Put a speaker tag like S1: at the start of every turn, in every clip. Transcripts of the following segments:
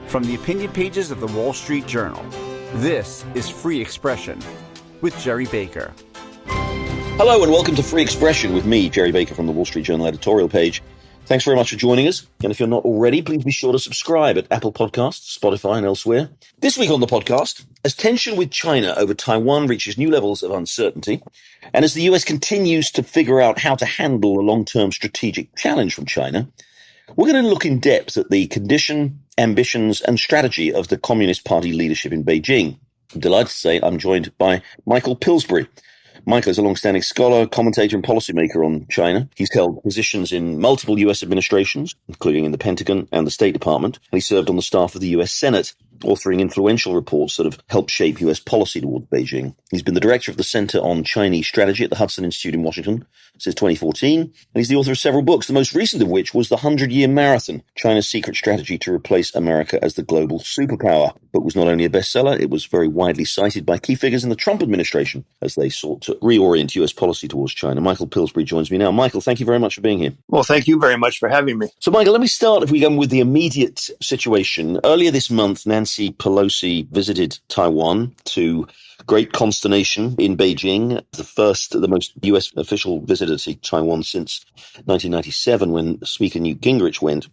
S1: From the opinion pages of the Wall Street Journal, this is Free Expression with Gerry Baker.
S2: Hello and welcome to Free Expression with me, Gerry Baker, from the Wall Street Journal editorial page. Thanks very much for joining us. And if you're not already, please be sure to subscribe at Apple Podcasts, Spotify and elsewhere. This week on the podcast, as tension with China over Taiwan reaches new levels of uncertainty, and as the US continues to figure out how to handle a long-term strategic challenge from China, we're going to look in depth at the condition, ambitions and strategy of the Communist Party leadership in Beijing. I'm delighted to say I'm joined by Michael Pillsbury. Michael is a long-standing scholar, commentator and policymaker on China. He's held positions in multiple US administrations, including in the Pentagon and the State Department, and he served on the staff of the US Senate, authoring influential reports that have helped shape US policy toward Beijing. He's been the director of the Center on Chinese Strategy at the Hudson Institute in Washington since 2014, and he's the author of several books, the most recent of which was The 100-Year Marathon, China's Secret Strategy to Replace America as the Global Superpower. The book was not only a bestseller, it was very widely cited by key figures in the Trump administration as they sought to reorient US policy towards China. Michael Pillsbury joins me now. Michael, thank you very much for being here.
S3: Well, thank you very much for having me.
S2: So, Michael, let me start, if we go with the immediate situation. Earlier this month, Nancy Pelosi visited Taiwan to great consternation in Beijing, the most US official visitor to Taiwan since 1997 when Speaker Newt Gingrich went.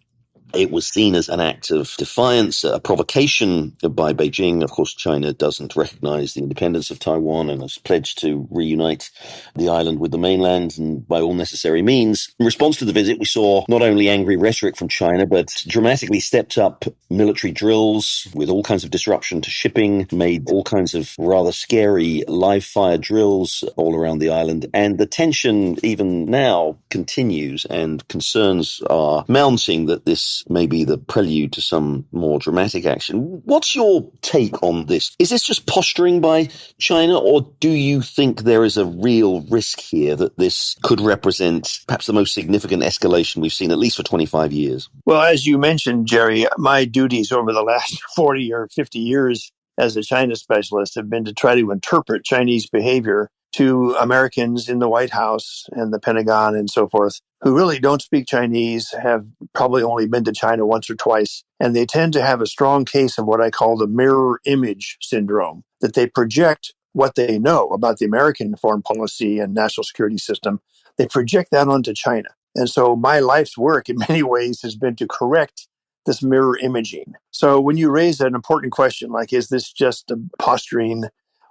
S2: It was seen as an act of defiance, a provocation by Beijing. Of course, China doesn't recognize the independence of Taiwan and has pledged to reunite the island with the mainland and by all necessary means. In response to the visit, we saw not only angry rhetoric from China, but dramatically stepped up military drills with all kinds of disruption to shipping, made all kinds of rather scary live fire drills all around the island. And the tension even now continues, and concerns are mounting that this may be the prelude to some more dramatic action. What's your take on this? Is this just posturing by China, or do you think there is a real risk here that this could represent perhaps the most significant escalation we've seen, at least for 25 years?
S3: Well, as you mentioned, Gerry, my duties over the last 40 or 50 years as a China specialist have been to try to interpret Chinese behavior to Americans in the White House and the Pentagon and so forth, who really don't speak Chinese, have probably only been to China once or twice, and they tend to have a strong case of what I call the mirror image syndrome, that they project what they know about the American foreign policy and national security system, they project that onto China. And so my life's work in many ways has been to correct this mirror imaging. So when you raise an important question, like, is this just a posturing,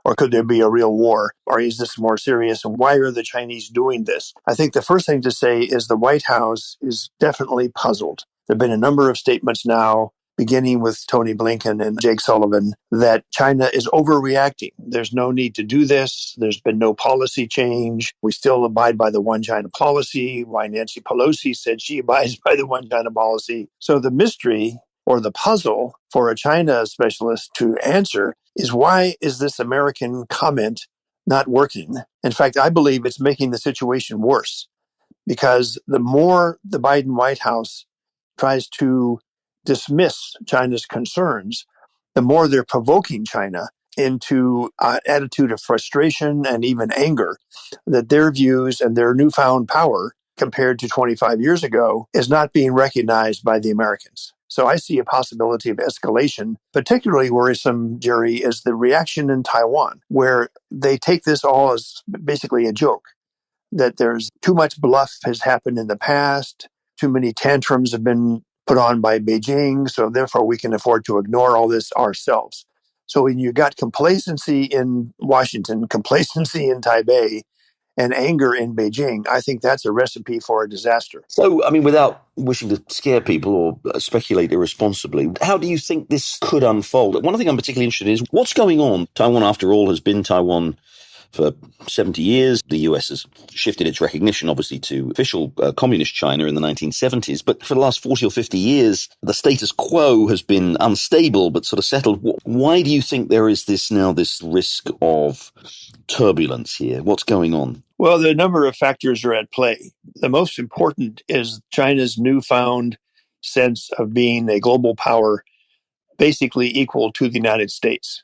S3: or could there be a real war? Or is this more serious? And why are the Chinese doing this? I think the first thing to say is the White House is definitely puzzled. There have been a number of statements now, beginning with Tony Blinken and Jake Sullivan, that China is overreacting. There's no need to do this. There's been no policy change. We still abide by the one China policy. Why Nancy Pelosi said she abides by the one China policy. So the mystery or the puzzle for a China specialist to answer is, why is this American comment not working? In fact, I believe it's making the situation worse, because the more the Biden White House tries to dismiss China's concerns, the more they're provoking China into an attitude of frustration and even anger that their views and their newfound power compared to 25 years ago is not being recognized by the Americans. So I see a possibility of escalation. Particularly worrisome, Gerry, is the reaction in Taiwan, where they take this all as basically a joke, that there's too much bluff has happened in the past, too many tantrums have been put on by Beijing, so therefore we can afford to ignore all this ourselves. So when you got complacency in Washington, complacency in Taipei, and anger in Beijing, I think that's a recipe for a disaster.
S2: So, I mean, without wishing to scare people or speculate irresponsibly, how do you think this could unfold? One thing I'm particularly interested in is what's going on. Taiwan, after all, has been Taiwan for 70 years. The US has shifted its recognition, obviously, to official communist China in the 1970s. But for the last 40 or 50 years, the status quo has been unstable, but sort of settled. Why do you think there is this risk of turbulence here? What's going on?
S3: Well, there are a number of factors are at play. The most important is China's newfound sense of being a global power, basically equal to the United States.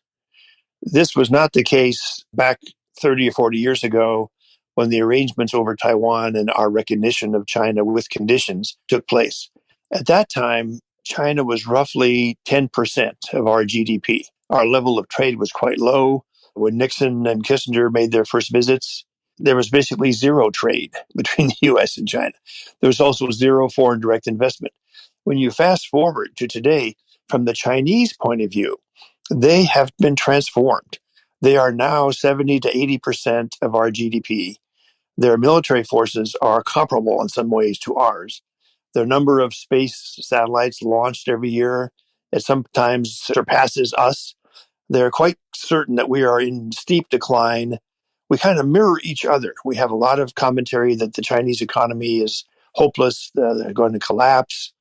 S3: This was not the case back 30 or 40 years ago when the arrangements over Taiwan and our recognition of China with conditions took place. At that time, China was roughly 10% of our GDP. Our level of trade was quite low. When Nixon and Kissinger made their first visits, there was basically zero trade between the US and China. There was also zero foreign direct investment. When you fast forward to today, from the Chinese point of view, they have been transformed. They are now 70 to 80% of our GDP. Their military forces are comparable in some ways to ours. The number of space satellites launched every year, it sometimes surpasses us. They're quite certain that we are in steep decline. We kind of mirror each other. We have a lot of commentary that the Chinese economy is hopeless, they're going to collapse.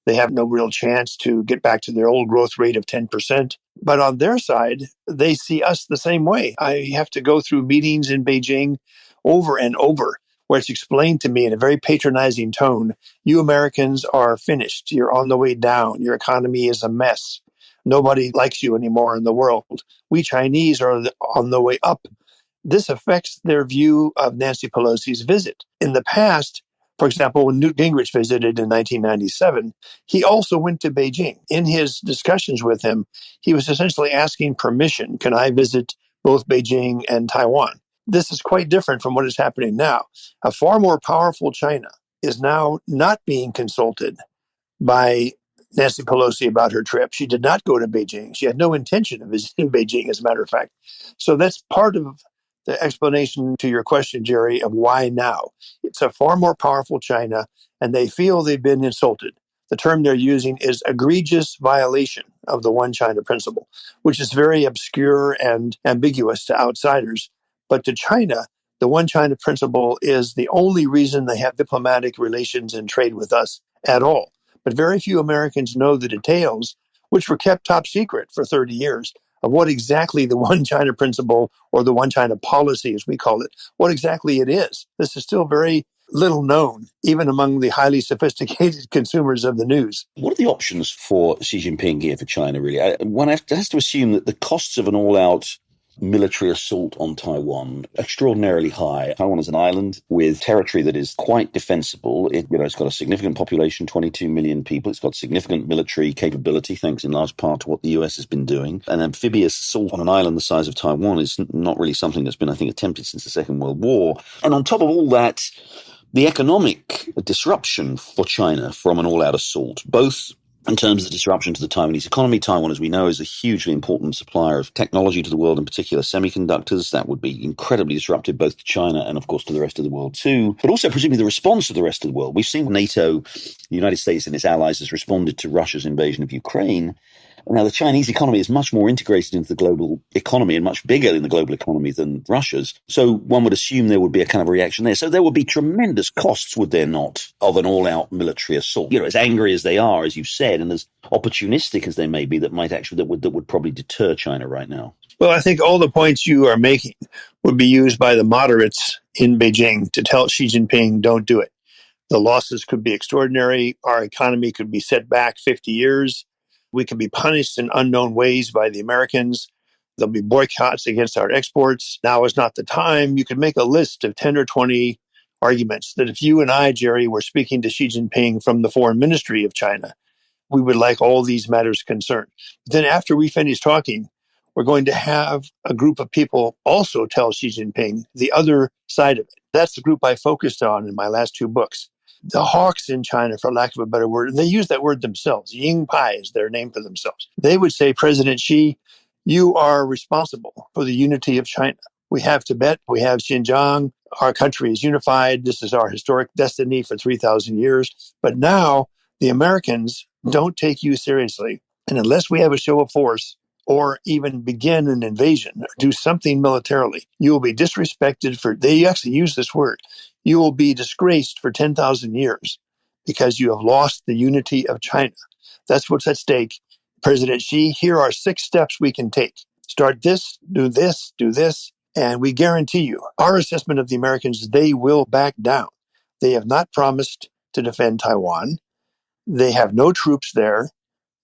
S3: They have no real chance to get back to their old growth rate of 10%. But on their side, they see us the same way. I have to go through meetings in Beijing over and over where it's explained to me in a very patronizing tone, you Americans are finished. You're on the way down. Your economy is a mess. Nobody likes you anymore in the world. We Chinese are on the way up. This affects their view of Nancy Pelosi's visit. In the past, for example, when Newt Gingrich visited in 1997, he also went to Beijing. In his discussions with him, he was essentially asking permission. Can I visit both Beijing and Taiwan? This is quite different from what is happening now. A far more powerful China is now not being consulted by Nancy Pelosi about her trip. She did not go to Beijing. She had no intention of visiting Beijing, as a matter of fact. So that's part of the explanation to your question, Jerry, of why now. It's a far more powerful China, and they feel they've been insulted. The term they're using is egregious violation of the one China principle, which is very obscure and ambiguous to outsiders. But to China, the one China principle is the only reason they have diplomatic relations and trade with us at all. But very few Americans know the details, which were kept top secret for 30 years, of what exactly the one China principle or the one China policy, as we call it, what exactly it is. This is still very little known, even among the highly sophisticated consumers of the news.
S2: What are the options for Xi Jinping here for China, really? One has to assume that the costs of an all-out military assault on Taiwan extraordinarily high. Taiwan is an island with territory that is quite defensible. It's got a significant population, 22 million people. It's got significant military capability, thanks in large part to what the US has been doing. An amphibious assault on an island the size of Taiwan is not really something that's been, I think, attempted since the Second World War. And on top of all that, the economic disruption for China from an all-out assault, both in terms of the disruption to the Taiwanese economy. Taiwan, as we know, is a hugely important supplier of technology to the world, in particular semiconductors. That would be incredibly disruptive both to China and, of course, to the rest of the world too. But also, presumably, the response of the rest of the world. We've seen NATO, the United States and its allies, has responded to Russia's invasion of Ukraine. Now, the Chinese economy is much more integrated into the global economy and much bigger in the global economy than Russia's. So one would assume there would be a kind of reaction there. So there would be tremendous costs, would there not, of an all-out military assault? As angry as they are, as you said, and as opportunistic as they may be, that would probably deter China right now.
S3: Well, I think all the points you are making would be used by the moderates in Beijing to tell Xi Jinping, don't do it. The losses could be extraordinary. Our economy could be set back 50 years. We can be punished in unknown ways by the Americans. There'll be boycotts against our exports. Now is not the time. You could make a list of 10 or 20 arguments that if you and I, Jerry, were speaking to Xi Jinping from the foreign ministry of China, we would like all these matters concerned. Then after we finish talking, we're going to have a group of people also tell Xi Jinping the other side of it. That's the group I focused on in my last two books. The hawks in China, for lack of a better word, and they use that word themselves. Ying Pai is their name for themselves. They would say, President Xi, you are responsible for the unity of China. We have Tibet, we have Xinjiang. Our country is unified. This is our historic destiny for 3,000 years. But now the Americans don't take you seriously. And unless we have a show of force or even begin an invasion or do something militarily, you will be disrespected for, they actually use this word, you will be disgraced for 10,000 years because you have lost the unity of China. That's what's at stake. President Xi, here are 6 steps we can take. Start this, do this, do this. And we guarantee you, our assessment of the Americans, they will back down. They have not promised to defend Taiwan. They have no troops there.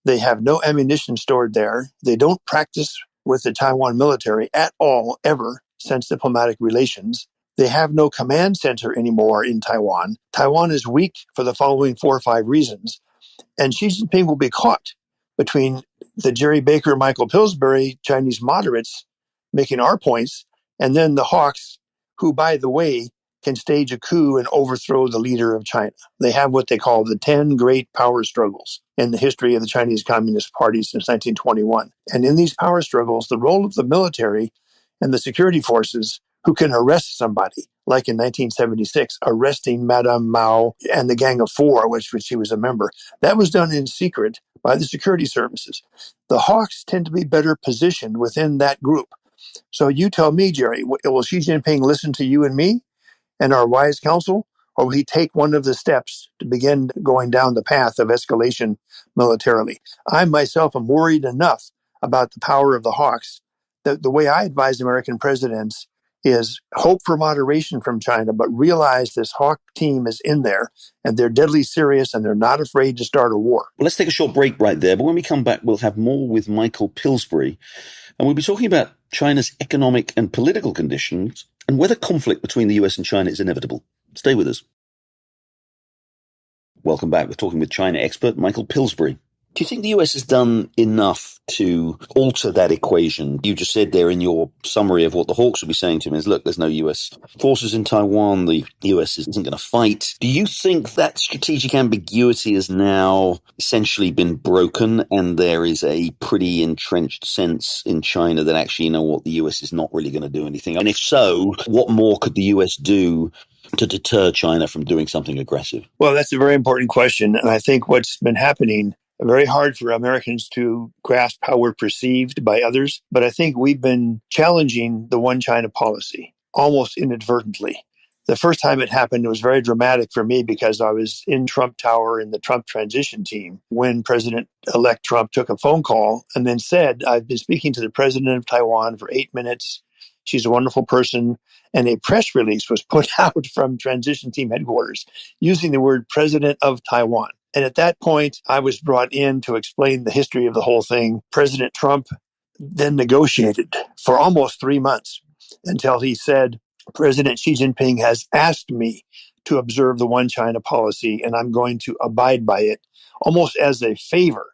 S3: They have no ammunition stored there. They don't practice with the Taiwan military at all, ever, since diplomatic relations. They have no command center anymore in Taiwan. Taiwan is weak for the following 4 or 5 reasons. And Xi Jinping will be caught between the Gerry Baker, Michael Pillsbury, Chinese moderates making our points, and then the hawks, who, by the way, can stage a coup and overthrow the leader of China. They have what they call the 10 great power struggles in the history of the Chinese Communist Party since 1921. And in these power struggles, the role of the military and the security forces who can arrest somebody, like in 1976, arresting Madame Mao and the Gang of Four, which he was a member, that was done in secret by the security services. The hawks tend to be better positioned within that group. So you tell me, Jerry, will Xi Jinping listen to you and me and our wise counsel, or will he take one of the steps to begin going down the path of escalation militarily? I myself am worried enough about the power of the hawks that the way I advise American presidents is hope for moderation from China, but realize this hawk team is in there and they're deadly serious and they're not afraid to start a war.
S2: Well, let's take a short break right there. But when we come back, we'll have more with Michael Pillsbury. And we'll be talking about China's economic and political conditions and whether conflict between the US and China is inevitable. Stay with us. Welcome back. We're talking with China expert Michael Pillsbury. Do you think the US has done enough to alter that equation? You just said there in your summary of what the hawks will be saying to him is, look, there's no US forces in Taiwan. The US isn't going to fight. Do you think that strategic ambiguity has now essentially been broken and there is a pretty entrenched sense in China that actually, you know what, the US is not really going to do anything? And if so, what more could the US do to deter China from doing something aggressive?
S3: Well, that's a very important question. And I think what's been happening, very hard for Americans to grasp how we're perceived by others. But I think we've been challenging the one China policy almost inadvertently. The first time it happened, it was very dramatic for me because I was in Trump Tower in the Trump transition team when President-elect Trump took a phone call and then said, I've been speaking to the president of Taiwan for 8 minutes. She's a wonderful person. And a press release was put out from transition team headquarters using the word president of Taiwan. And at that point, I was brought in to explain the history of the whole thing. President Trump then negotiated for almost 3 months until he said, President Xi Jinping has asked me to observe the one China policy, and I'm going to abide by it almost as a favor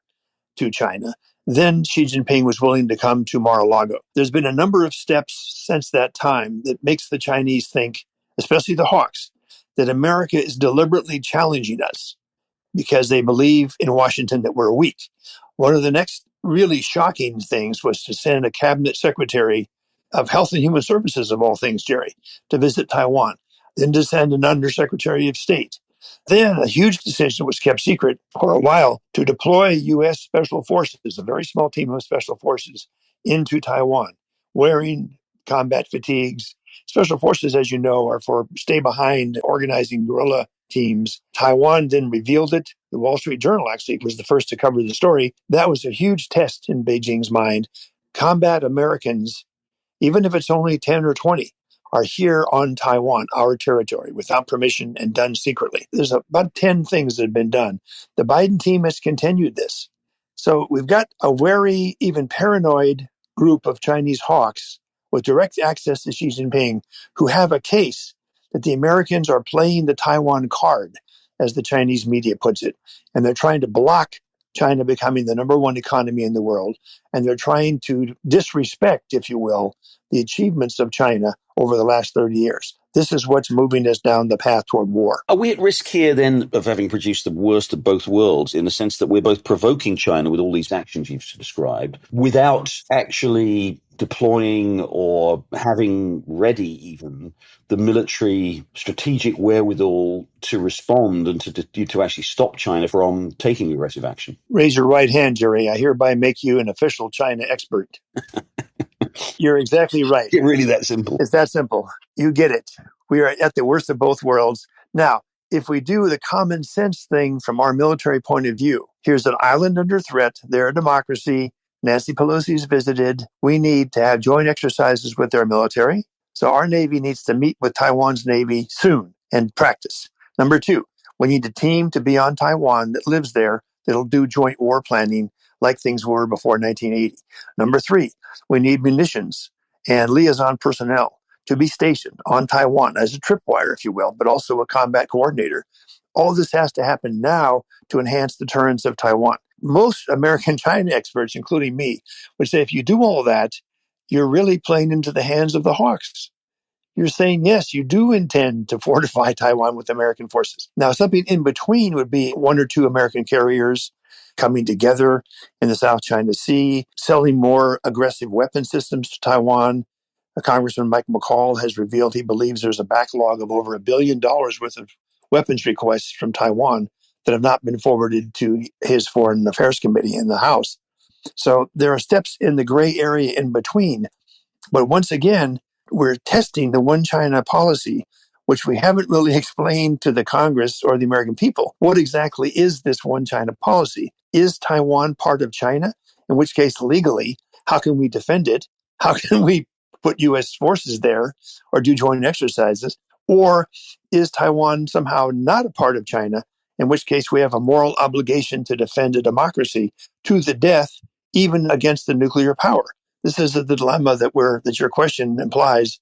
S3: to China. Then Xi Jinping was willing to come to Mar-a-Lago. There's been a number of steps since that time that makes the Chinese think, especially the hawks, that America is deliberately challenging us because they believe in Washington that we're weak. One of the next really shocking things was to send a cabinet secretary of Health and Human Services, of all things, Jerry, to visit Taiwan, then to send an undersecretary of state. Then a huge decision was kept secret for a while to deploy U.S. Special Forces, a very small team of Special Forces, into Taiwan, wearing combat fatigues. Special Forces, as you know, are for stay behind organizing guerrilla teams. Taiwan then revealed it. The Wall Street Journal actually was the first to cover the story. That was a huge test in Beijing's mind. Combat Americans, even if it's only 10 or 20, are here on Taiwan, our territory, without permission and done secretly. There's about 10 things that have been done. The Biden team has continued this. So we've got a wary, even paranoid group of Chinese hawks with direct access to Xi Jinping who have a case that the Americans are playing the Taiwan card, as the Chinese media puts it. And they're trying to block China becoming the number one economy in the world. And they're trying to disrespect, if you will, the achievements of China over the last 30 years. This is what's moving us down the path toward war.
S2: Are we at risk here then of having produced the worst of both worlds in the sense that we're both provoking China with all these actions you've described without actually deploying or having ready even the military strategic wherewithal to respond and to actually stop China from taking aggressive action?
S3: Raise your right hand, Jerry. I hereby make you an official China expert. You're exactly right.
S2: It's really that simple.
S3: It's that simple. You get it. We are at the worst of both worlds. Now, if we do the common sense thing from our military point of view, here's an island under threat. They're a democracy. Nancy Pelosi's visited. We need to have joint exercises with their military. So our Navy needs to meet with Taiwan's Navy soon and practice. Number two, we need a team to be on Taiwan that lives there that'll do joint war planning like things were before 1980. Number three, we need munitions and liaison personnel to be stationed on Taiwan as a tripwire, if you will, but also a combat coordinator All this has to happen now to enhance the deterrence of Taiwan. Most American China experts, including me, would say if you do all that, you're really playing into the hands of the hawks. You're saying, yes, you do intend to fortify Taiwan with American forces. Now, something in between would be one or two American carriers coming together in the South China Sea, selling more aggressive weapon systems to Taiwan. Congressman Mike McCall has revealed he believes there's a backlog of over $1 billion worth of weapons requests from Taiwan that have not been forwarded to his Foreign Affairs Committee in the House. So there are steps in the gray area in between. But once again, we're testing the one China policy, which we haven't really explained to the Congress or the American people. What exactly is this one China policy? Is Taiwan part of China? In which case, legally, how can we defend it? How can we put U.S. forces there or do joint exercises? Or is Taiwan somehow not a part of China? In which case, we have a moral obligation to defend a democracy to the death, even against the nuclear power. This is the dilemma that your question implies.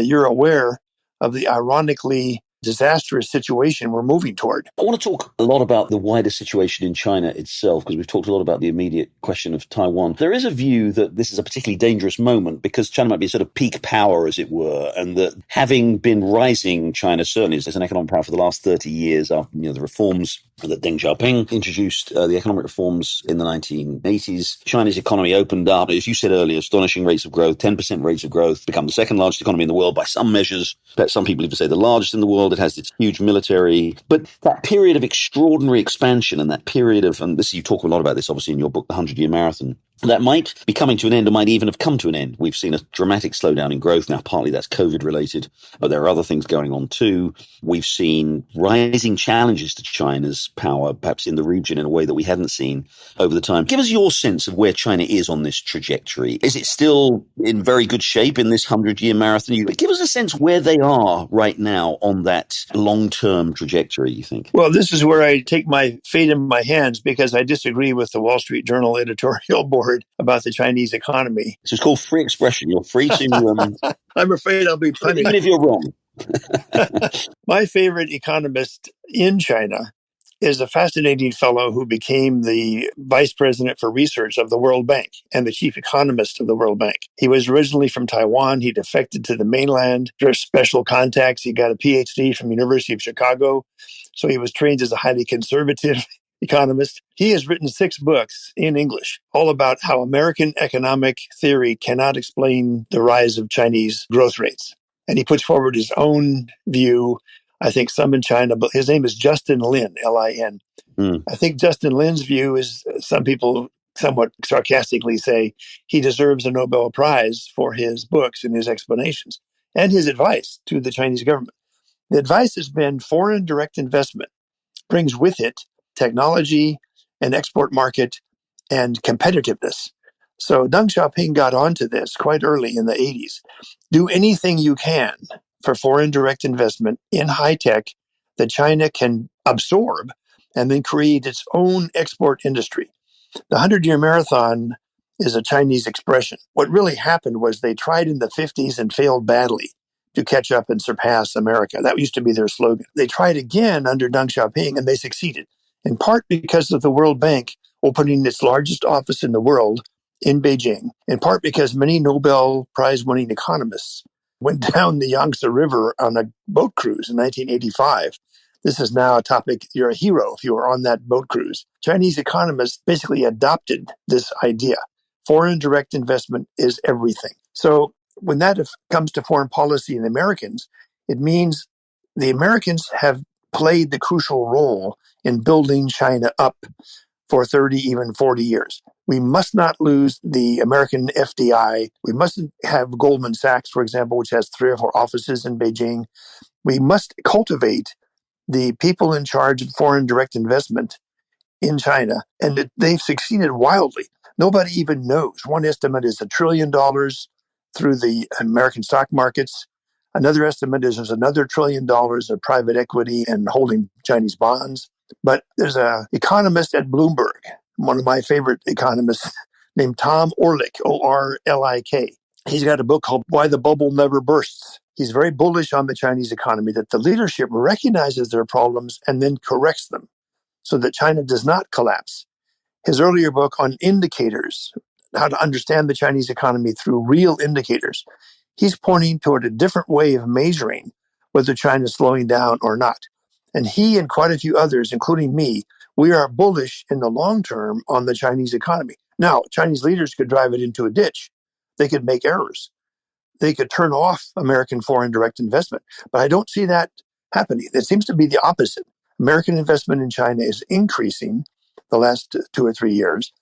S3: You're aware of the ironically disastrous situation we're moving toward.
S2: I want to talk a lot about the wider situation in China itself, because we've talked a lot about the immediate question of Taiwan. There is a view that this is a particularly dangerous moment because China might be a sort of peak power, as it were, and that having been rising, China certainly as an economic power for the last 30 years after the reforms that Deng Xiaoping introduced, the economic reforms in the 1980s. China's economy opened up, as you said earlier, astonishing rates of growth, 10% rates of growth, become the second largest economy in the world by some measures. Some people even say the largest in the world. It has its huge military. But that period of extraordinary expansion and that period of, and this you talk a lot about this obviously in your book, The 100-Year Marathon, that might be coming to an end or might even have come to an end. We've seen a dramatic slowdown in growth. Now, partly that's COVID related, but there are other things going on too. We've seen rising challenges to China's power, perhaps in the region in a way that we hadn't seen over the time. Give us your sense of where China is on this trajectory. Is it still in very good shape in this 100-year marathon? Give us a sense where they are right now on that long-term trajectory, you think?
S3: Well, this is where I take my fate in my hands because I disagree with the Wall Street Journal editorial board about the Chinese economy.
S2: So it's called free expression. You're free to...
S3: I'm afraid I'll be punished.
S2: Even if you're wrong.
S3: My favorite economist in China is a fascinating fellow who became the vice president for research of the World Bank and the chief economist of the World Bank. He was originally from Taiwan. He defected to the mainland. There's special contacts. He got a PhD from University of Chicago. So he was trained as a highly conservative economist. He has written 6 books in English, all about how American economic theory cannot explain the rise of Chinese growth rates. And he puts forward his own view. I think some in China, but his name is Justin Lin, Lin. I think Justin Lin's view is some people somewhat sarcastically say he deserves a Nobel Prize for his books and his explanations and his advice to the Chinese government. The advice has been foreign direct investment brings with it technology, an export market, and competitiveness. So Deng Xiaoping got onto this quite early in the 80s. Do anything you can for foreign direct investment in high tech that China can absorb and then create its own export industry. The 100-year marathon is a Chinese expression. What really happened was they tried in the 50s and failed badly to catch up and surpass America. That used to be their slogan. They tried again under Deng Xiaoping and they succeeded, in part because of the World Bank opening its largest office in the world in Beijing, in part because many Nobel Prize-winning economists went down the Yangtze River on a boat cruise in 1985. This is now a topic. You're a hero if you were on that boat cruise. Chinese economists basically adopted this idea. Foreign direct investment is everything. So when that comes to foreign policy and the Americans, it means the Americans have played the crucial role in building China up for 30, even 40 years. We must not lose the American FDI. We mustn't have Goldman Sachs, for example, which has 3 or 4 offices in Beijing. We must cultivate the people in charge of foreign direct investment in China, and they've succeeded wildly. Nobody even knows. One estimate is $1 trillion through the American stock markets. Another estimate is there's another $1 trillion of private equity and holding Chinese bonds. But there's an economist at Bloomberg, one of my favorite economists, named Tom Orlik, Orlik. He's got a book called Why the Bubble Never Bursts. He's very bullish on the Chinese economy, that the leadership recognizes their problems and then corrects them so that China does not collapse. His earlier book on indicators, how to understand the Chinese economy through real indicators, he's pointing toward a different way of measuring whether China is slowing down or not. And he and quite a few others, including me, we are bullish in the long term on the Chinese economy. Now, Chinese leaders could drive it into a ditch. They could make errors. They could turn off American foreign direct investment. But I don't see that happening. It seems to be the opposite. American investment in China is increasing the last 2 or 3 years.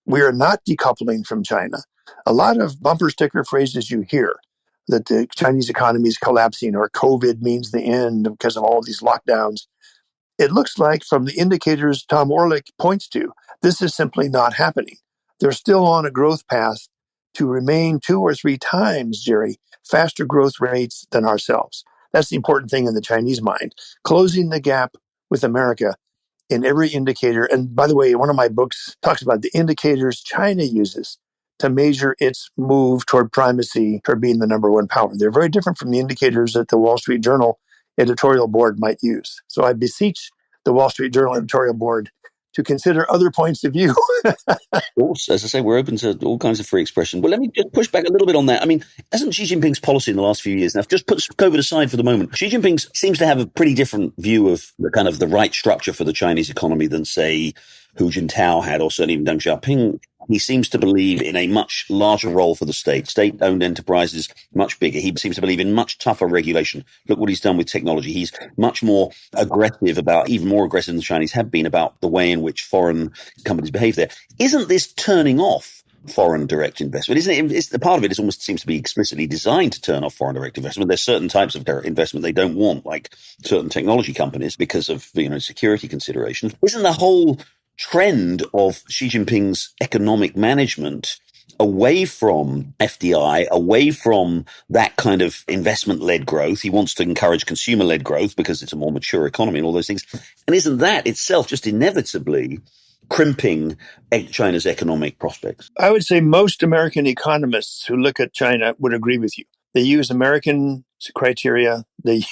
S3: We are not decoupling from China. A lot of bumper sticker phrases you hear that the Chinese economy is collapsing or COVID means the end because of all these lockdowns. It looks like from the indicators Tom Orlick points to, this is simply not happening. They're still on a growth path to remain 2 or 3 times, Jerry, faster growth rates than ourselves. That's the important thing in the Chinese mind. Closing the gap with America in every indicator. And by the way, one of my books talks about the indicators China uses to measure its move toward primacy, toward being the number one power. They're very different from the indicators that the Wall Street Journal editorial board might use. So I beseech the Wall Street Journal editorial board to consider other points of view.
S2: Of course, as I say, we're open to all kinds of free expression. But let me just push back a little bit on that. I mean, hasn't Xi Jinping's policy in the last few years, now just put COVID aside for the moment, Xi Jinping seems to have a pretty different view of the kind of the right structure for the Chinese economy than, say, Hu Jintao had, or certainly even Deng Xiaoping. He seems to believe in a much larger role for the state, state-owned enterprises, much bigger. He seems to believe in much tougher regulation. Look what he's done with technology. He's much more aggressive about, even more aggressive than the Chinese have been, about the way in which foreign companies behave there. Isn't this turning off foreign direct investment? Isn't it? The part of it almost seems to be explicitly designed to turn off foreign direct investment. There's certain types of direct investment they don't want, like certain technology companies, because of security considerations. Isn't the whole trend of Xi Jinping's economic management away from FDI, away from that kind of investment-led growth? He wants to encourage consumer-led growth because it's a more mature economy and all those things. And isn't that itself just inevitably crimping China's economic prospects?
S3: I would say most American economists who look at China would agree with you. They use American criteria, they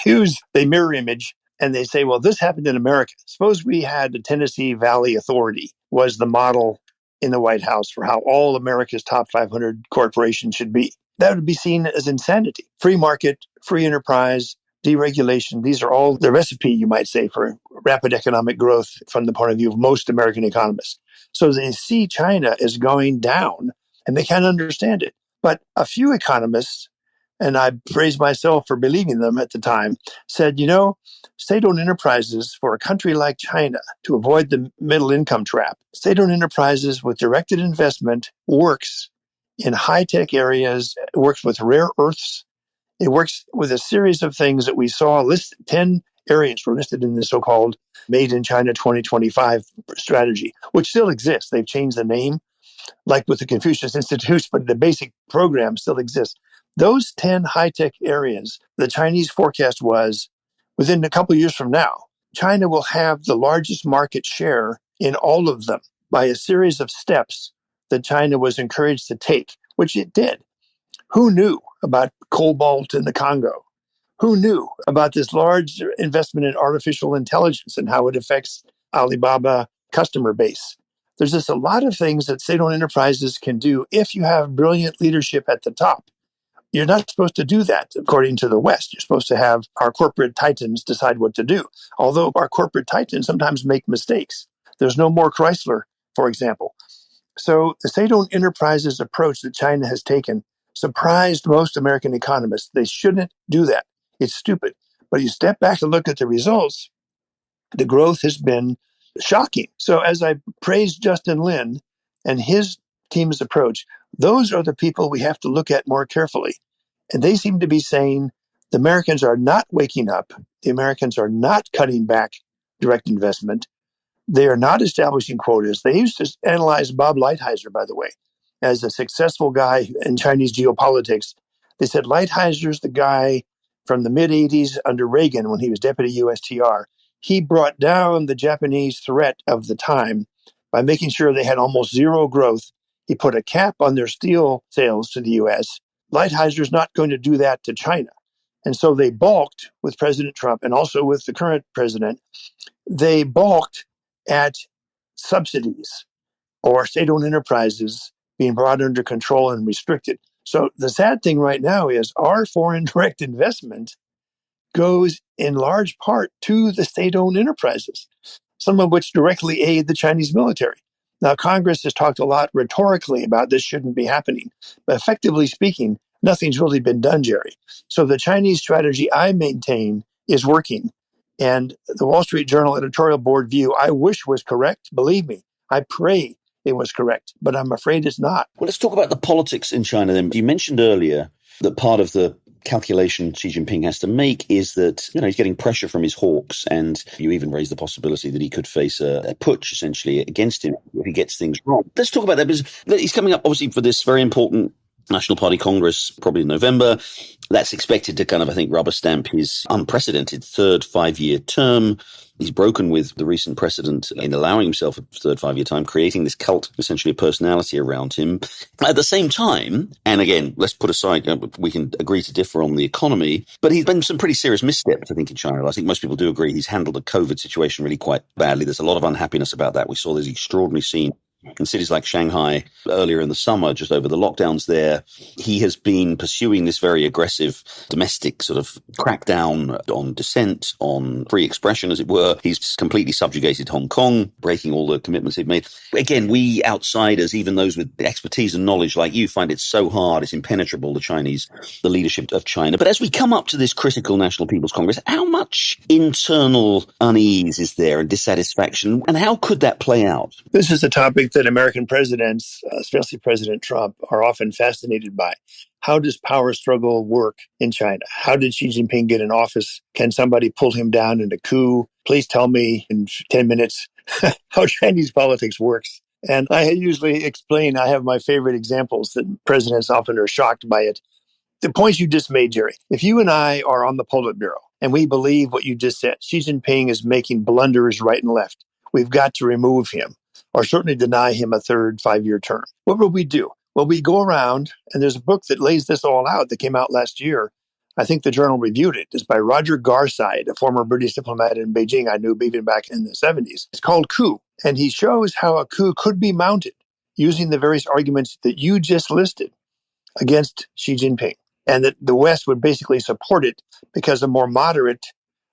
S3: mirror image, and they say, well, this happened in America. Suppose we had the Tennessee Valley Authority was the model in the White House for how all America's top 500 corporations should be. That would be seen as insanity. Free market, free enterprise, deregulation, these are all the recipe, you might say, for rapid economic growth from the point of view of most American economists. So they see China as going down, and they can't understand it. But a few economists, and I praise myself for believing them at the time, said, state-owned enterprises for a country like China, to avoid the middle income trap, state-owned enterprises with directed investment works in high-tech areas, it works with rare earths, it works with a series of things that we saw. 10 areas were listed in the so-called Made in China 2025 strategy, which still exists. They've changed the name, like with the Confucius Institutes, but the basic program still exists. Those 10 high-tech areas, the Chinese forecast was within a couple of years from now, China will have the largest market share in all of them by a series of steps that China was encouraged to take, which it did. Who knew about cobalt in the Congo? Who knew about this large investment in artificial intelligence and how it affects Alibaba customer base? There's just a lot of things that state-owned enterprises can do if you have brilliant leadership at the top. You're not supposed to do that, according to the West. You're supposed to have our corporate titans decide what to do. Although our corporate titans sometimes make mistakes. There's no more Chrysler, for example. So the state-owned enterprises approach that China has taken surprised most American economists. They shouldn't do that. It's stupid. But you step back and look at the results, the growth has been shocking. So as I praise Justin Lin and his team's approach, those are the people we have to look at more carefully. And they seem to be saying the Americans are not waking up. The Americans are not cutting back direct investment. They are not establishing quotas. They used to analyze Bob Lighthizer, by the way, as a successful guy in Chinese geopolitics. They said Lighthizer's the guy from the mid-'80s under Reagan when he was deputy USTR. He brought down the Japanese threat of the time by making sure they had almost zero growth. He put a cap on their steel sales to the U.S. Lighthizer is not going to do that to China. And so they balked with President Trump and also with the current president. They balked at subsidies or state-owned enterprises being brought under control and restricted. So the sad thing right now is our foreign direct investment goes in large part to the state-owned enterprises, some of which directly aid the Chinese military. Now, Congress has talked a lot rhetorically about this shouldn't be happening, but effectively speaking, nothing's really been done, Jerry. So the Chinese strategy I maintain is working. And the Wall Street Journal editorial board view I wish was correct. Believe me, I pray it was correct, but I'm afraid it's not.
S2: Well, let's talk about the politics in China then. You mentioned earlier that part of the calculation Xi Jinping has to make is that, he's getting pressure from his hawks, and you even raised the possibility that he could face a putsch, essentially, against him if he gets things wrong. Let's talk about that, because he's coming up, obviously, for this very important National Party Congress, probably in November. That's expected to kind of, I think, rubber stamp his unprecedented third 5-year term. He's broken with the recent precedent in allowing himself a third 5-year time, creating this cult, essentially a personality around him. At the same time, and again, let's put aside, we can agree to differ on the economy, but he's been some pretty serious missteps, I think, in China. I think most people do agree he's handled the COVID situation really quite badly. There's a lot of unhappiness about that. We saw this extraordinary scene in cities like Shanghai earlier in the summer, just over the lockdowns there. He has been pursuing this very aggressive domestic sort of crackdown on dissent, on free expression, as it were. He's completely subjugated Hong Kong, breaking all the commitments he'd made. Again, we outsiders, even those with expertise and knowledge like you, find it so hard, it's impenetrable, the leadership of China. But as we come up to this critical National People's Congress, how much internal unease is there and dissatisfaction, and how could that play out?
S3: This is a topic that American presidents, especially President Trump, are often fascinated by. How does power struggle work in China? How did Xi Jinping get in office? Can somebody pull him down in a coup? Please tell me in 10 minutes how Chinese politics works. And I usually explain, I have my favorite examples that presidents often are shocked by it. The points you just made, Jerry, if you and I are on the Politburo and we believe what you just said, Xi Jinping is making blunders right and left, we've got to remove him or certainly deny him a third 5-year term. What will we do? Well, we go around, and there's a book that lays this all out that came out last year. I think the journal reviewed it. It's by Roger Garside, a former British diplomat in Beijing I knew even back in the 70s. It's called Coup, and he shows how a coup could be mounted using the various arguments that you just listed against Xi Jinping, and that the West would basically support it because a more moderate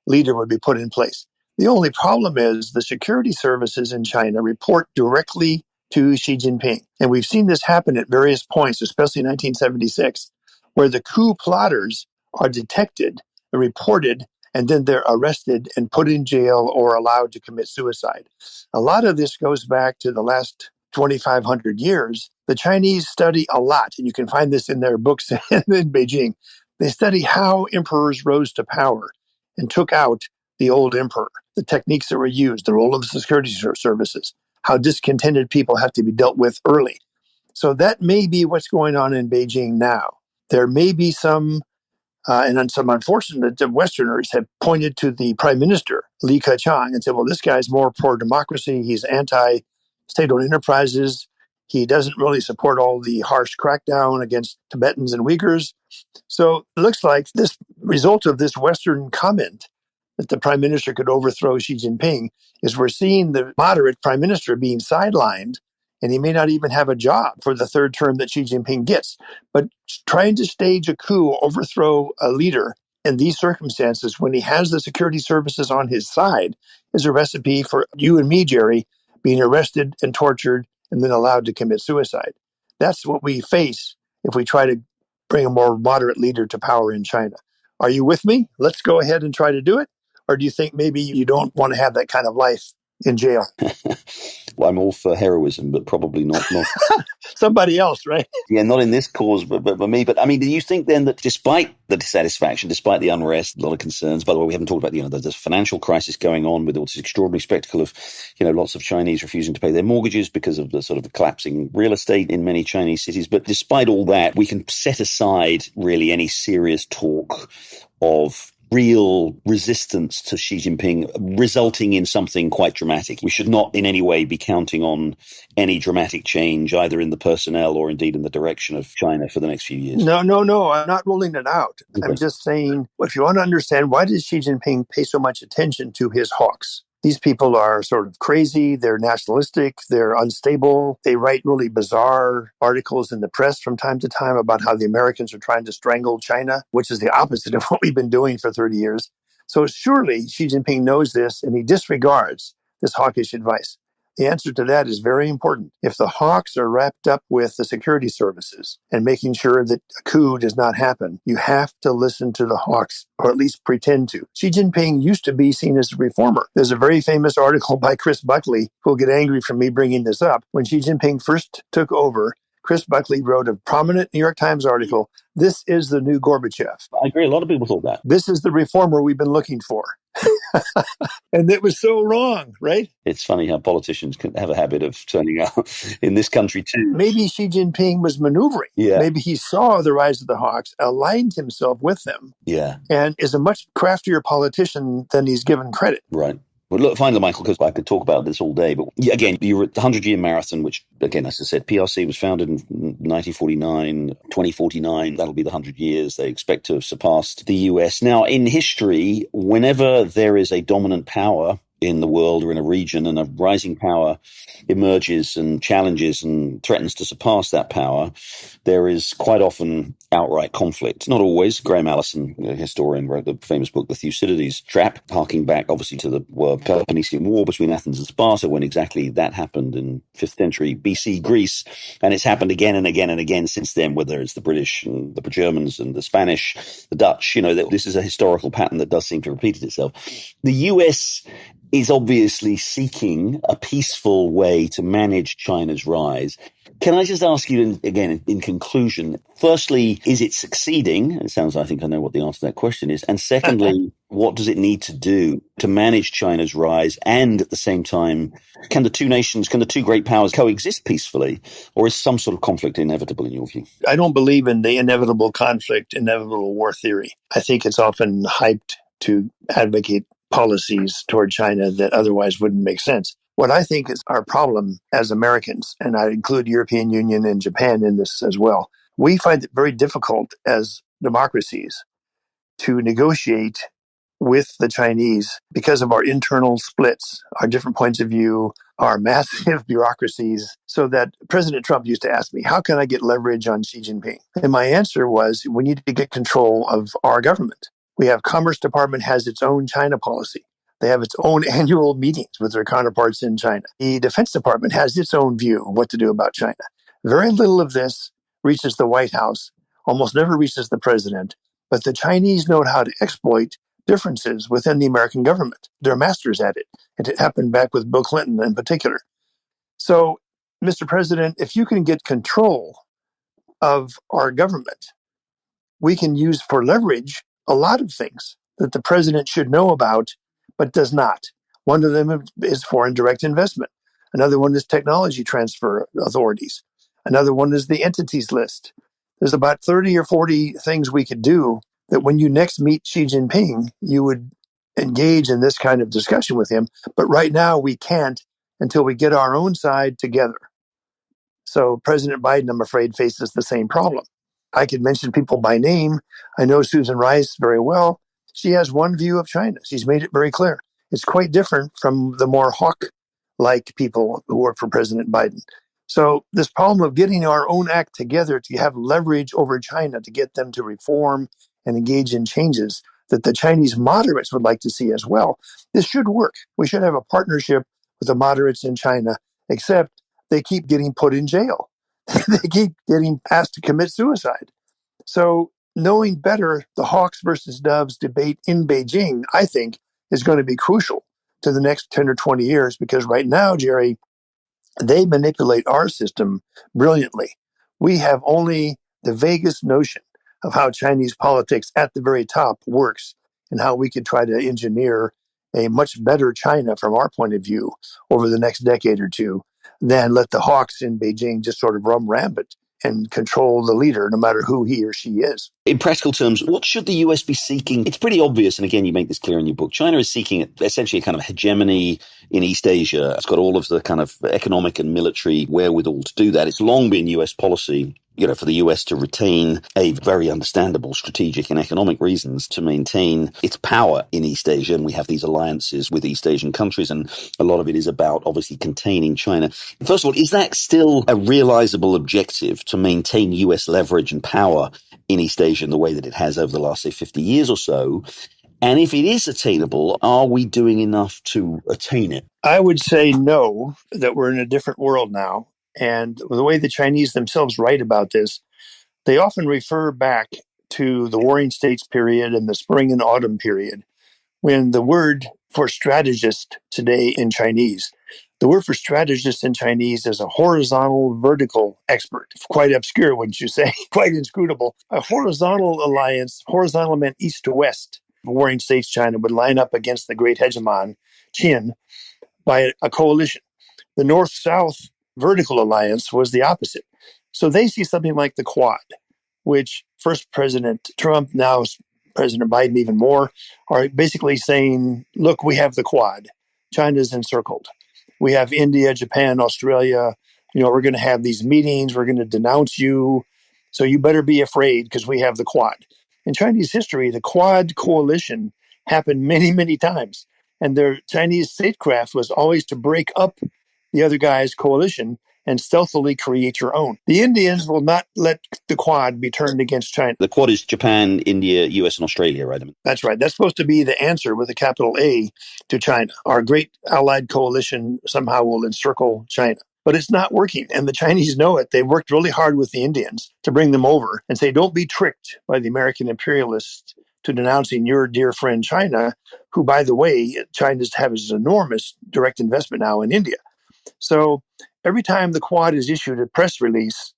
S3: leader would be put in place. The only problem is the security services in China report directly to Xi Jinping. And we've seen this happen at various points, especially in 1976, where the coup plotters are detected, reported, and then they're arrested and put in jail or allowed to commit suicide. A lot of this goes back to the last 2,500 years. The Chinese study a lot, and you can find this in their books in Beijing. They study how emperors rose to power and took out the old emperor, the techniques that were used, the role of the security services, how discontented people have to be dealt with early. So that may be what's going on in Beijing now. There may be some, and some unfortunate Westerners have pointed to the prime minister, Li Keqiang, and said, well, this guy's more pro-democracy. He's anti-state-owned enterprises. He doesn't really support all the harsh crackdown against Tibetans and Uyghurs. So it looks like this result of this Western comment that the prime minister could overthrow Xi Jinping is we're seeing the moderate prime minister being sidelined, and he may not even have a job for the third term that Xi Jinping gets. But trying to stage a coup, overthrow a leader in these circumstances when he has the security services on his side is a recipe for you and me, Jerry, being arrested and tortured and then allowed to commit suicide. That's what we face if we try to bring a more moderate leader to power in China. Are you with me? Let's go ahead and try to do it. Or do you think maybe you don't want to have that kind of life in jail?
S2: Well, I'm all for heroism, but probably not.
S3: Somebody else, right?
S2: Yeah, not in this cause, but me. But I mean, do you think then that despite the dissatisfaction, despite the unrest, a lot of concerns, by the way, we haven't talked about, there's financial crisis going on with all this extraordinary spectacle of, lots of Chinese refusing to pay their mortgages because of the sort of collapsing real estate in many Chinese cities. But despite all that, we can set aside really any serious talk of real resistance to Xi Jinping resulting in something quite dramatic. We should not in any way be counting on any dramatic change, either in the personnel or indeed in the direction of China for the next few years.
S3: No. I'm not ruling it out.
S2: Okay.
S3: I'm just saying, if you want to understand, why does Xi Jinping pay so much attention to his hawks? These people are sort of crazy. They're nationalistic. They're unstable. They write really bizarre articles in the press from time to time about how the Americans are trying to strangle China, which is the opposite of what we've been doing for 30 years. So surely Xi Jinping knows this and he disregards this hawkish advice. The answer to that is very important. If the hawks are wrapped up with the security services and making sure that a coup does not happen, you have to listen to the hawks, or at least pretend to. Xi Jinping used to be seen as a reformer. There's a very famous article by Chris Buckley, who'll get angry from me bringing this up. When Xi Jinping first took over, Chris Buckley wrote a prominent New York Times article, "This is the new Gorbachev."
S2: I agree. A lot of people thought that.
S3: This is the reformer we've been looking for. And it was so wrong, right?
S2: It's funny how politicians can have a habit of turning out in this country too.
S3: Maybe Xi Jinping was maneuvering.
S2: Yeah.
S3: Maybe he saw the rise of the hawks, aligned himself with them, and is a much craftier politician than he's given credit.
S2: Right. Well, look, finally, Michael, because I could talk about this all day, but again, you were at the 100-year marathon, which, again, as I said, PRC was founded in 1949, 2049, that'll be the 100 years. They expect to have surpassed the US. Now, in history, whenever there is a dominant power in the world or in a region and a rising power emerges and challenges and threatens to surpass that power, there is quite often outright conflict. Not always. Graham Allison, a historian, wrote the famous book, The Thucydides Trap, harking back obviously to the Peloponnesian War between Athens and Sparta, when exactly that happened in 5th century BC Greece. And it's happened again and again and again since then, whether it's the British and the Germans and the Spanish, the Dutch. This is a historical pattern that does seem to have repeated itself. The US is obviously seeking a peaceful way to manage China's rise. Can I just ask you, again, in conclusion, firstly, is it succeeding? It sounds, I think I know what the answer to that question is. And secondly, what does it need to do to manage China's rise? And at the same time, can the two great powers coexist peacefully? Or is some sort of conflict inevitable in your view?
S3: I don't believe in the inevitable conflict, inevitable war theory. I think it's often hyped to advocate policies toward China that otherwise wouldn't make sense. What I think is our problem as Americans, and I include European Union and Japan in this as well, we find it very difficult as democracies to negotiate with the Chinese because of our internal splits, our different points of view, our massive bureaucracies. So that President Trump used to ask me, how can I get leverage on Xi Jinping? And my answer was, we need to get control of our government. We have Commerce Department has its own China policy. They have its own annual meetings with their counterparts in China. The Defense Department has its own view of what to do about China. Very little of this reaches the White House, almost never reaches the president, but the Chinese know how to exploit differences within the American government. They're masters at it. And it happened back with Bill Clinton in particular. So, Mr. President, if you can get control of our government, we can use for leverage a lot of things that the president should know about, but does not. One of them is foreign direct investment. Another one is technology transfer authorities. Another one is the entities list. There's about 30 or 40 things we could do that when you next meet Xi Jinping, you would engage in this kind of discussion with him. But right now we can't until we get our own side together. So President Biden, I'm afraid, faces the same problem. I could mention people by name. I know Susan Rice very well. She has one view of China. She's made it very clear. It's quite different from the more hawk-like people who work for President Biden. So this problem of getting our own act together to have leverage over China, to get them to reform and engage in changes that the Chinese moderates would like to see as well, this should work. We should have a partnership with the moderates in China, except they keep getting put in jail. They keep getting asked to commit suicide. So knowing better the hawks versus doves debate in Beijing, I think, is going to be crucial to the next 10 or 20 years, because right now, Jerry, they manipulate our system brilliantly. We have only the vaguest notion of how Chinese politics at the very top works and how we could try to engineer a much better China from our point of view over the next decade or two than let the hawks in Beijing just sort of run rampant and control the leader, no matter who he or she is.
S2: In practical terms, what should the US be seeking? It's pretty obvious, and again, you make this clear in your book. China is seeking essentially a kind of hegemony in East Asia. It's got all of the kind of economic and military wherewithal to do that. It's long been US policy, for the US to retain a very understandable strategic and economic reasons to maintain its power in East Asia. And we have these alliances with East Asian countries, and a lot of it is about obviously containing China. First of all, is that still a realizable objective to maintain US leverage and power in East Asia in the way that it has over the last, say, 50 years or so? And if it is attainable, are we doing enough to attain it?
S3: I would say no, that we're in a different world now. And the way the Chinese themselves write about this, they often refer back to the Warring States period and the Spring and Autumn period, when the word for strategist today in Chinese, the word for strategist in Chinese is a horizontal vertical expert. Quite obscure, wouldn't you say? Quite inscrutable. A horizontal alliance, horizontal meant east to west. Warring States China would line up against the great hegemon, Qin, by a coalition. The North-South vertical alliance was the opposite. So they see something like the Quad, which first President Trump, now President Biden even more, are basically saying, look, we have the Quad. China's encircled. We have India, Japan, Australia. We're going to have these meetings. We're going to denounce you. So you better be afraid because we have the Quad. In Chinese history, the Quad coalition happened many, many times. And their Chinese statecraft was always to break up the other guy's coalition and stealthily create your own. The Indians will not let the Quad be turned against China.
S2: The Quad is Japan, India, US, and Australia, right?
S3: That's right. That's supposed to be the answer with a capital A to China. Our great allied coalition somehow will encircle China. But it's not working, and the Chinese know it. They worked really hard with the Indians to bring them over and say, don't be tricked by the American imperialists to denouncing your dear friend China, who, by the way, China has enormous direct investment now in India. So every time the Quad is issued a press release,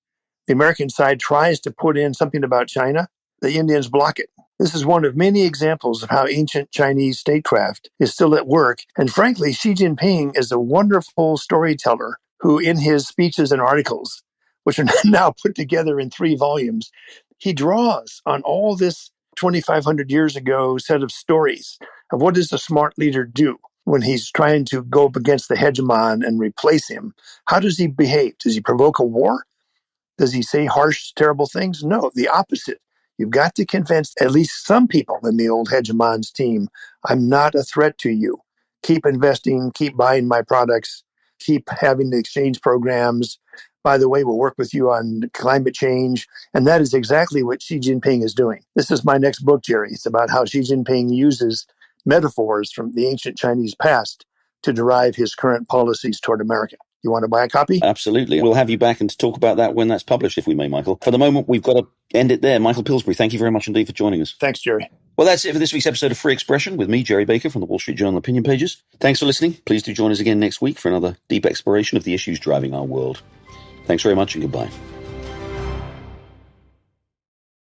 S3: the American side tries to put in something about China, the Indians block it. This is one of many examples of how ancient Chinese statecraft is still at work. And frankly, Xi Jinping is a wonderful storyteller who, in his speeches and articles, which are now put together in 3 volumes, he draws on all this 2,500 years ago set of stories of what does a smart leader do when he's trying to go up against the hegemon and replace him. How does he behave? Does he provoke a war? Does he say harsh, terrible things? No, the opposite. You've got to convince at least some people in the old hegemon's team, I'm not a threat to you. Keep investing, keep buying my products, keep having the exchange programs. By the way, we'll work with you on climate change. And that is exactly what Xi Jinping is doing. This is my next book, Jerry. It's about how Xi Jinping uses metaphors from the ancient Chinese past to derive his current policies toward America. You want to buy a copy?
S2: Absolutely. We'll have you back and to talk about that when that's published, if we may, Michael. For the moment, we've got to end it there. Michael Pillsbury, thank you very much indeed for joining us.
S3: Thanks, Jerry.
S2: Well, that's it for this week's episode of Free Expression with me, Gerry Baker, from the Wall Street Journal opinion pages. Thanks for listening. Please do join us again next week for another deep exploration of the issues driving our world. Thanks very much and goodbye.